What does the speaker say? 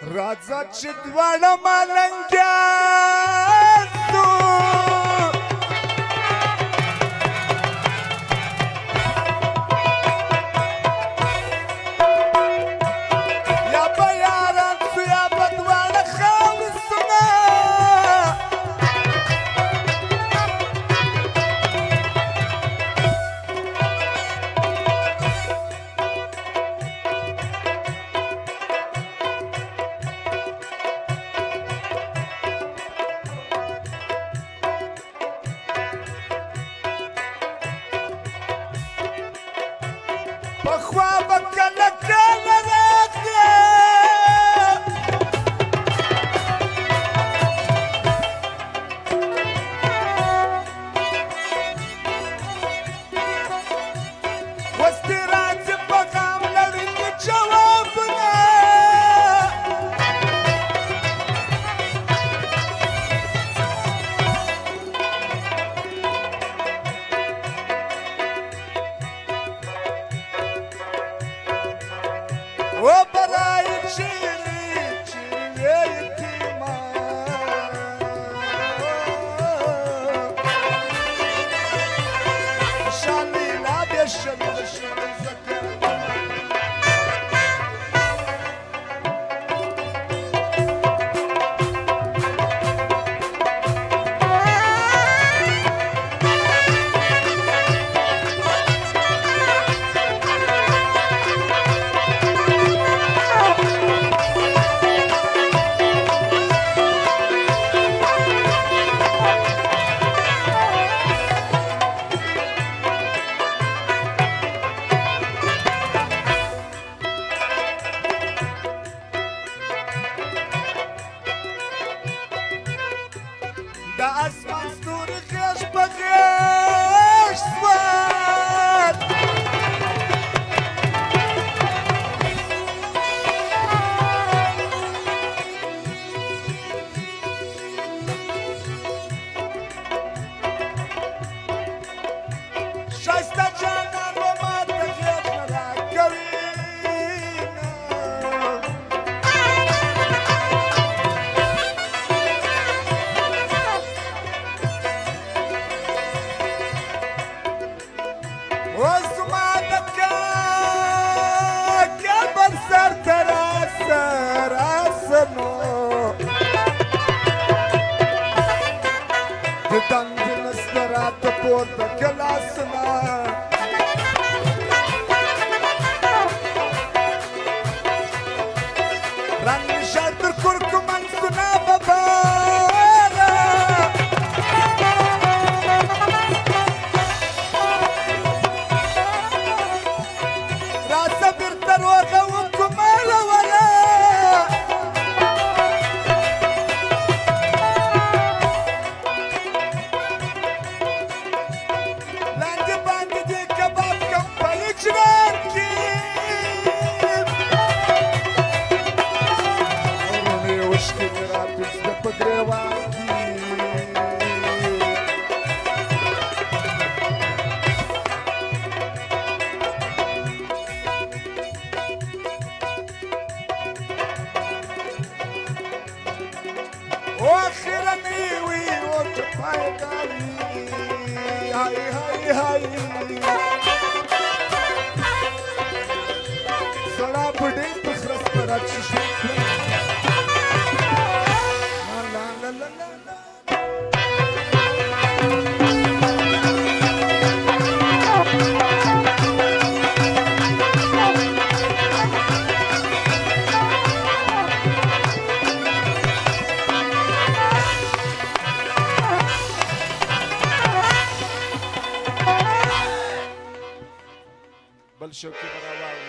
راځه چې دواړه ملنګیان سو یا به یاران سو یا به دواړه خاورې سونه پخوا به کله کله راغله اوس دې راځي په غم لرونکي جوابونه و برای چیری یتیما شالی لابی شلی زکر د اسمان ستوري غیږ په غیږ سوال ښایسته جانان و ماته غیږ نه راکوي دنګ نسترات پورته کلاسنا رنګ شاتر کورکمن سنا بابارا راسه بیرته روغه وکماله ولا واخرني وي وتفاي داري هاي هاي هاي سړه بډې په خرس پر اچشي لا لا لا لا بل شوقي براوال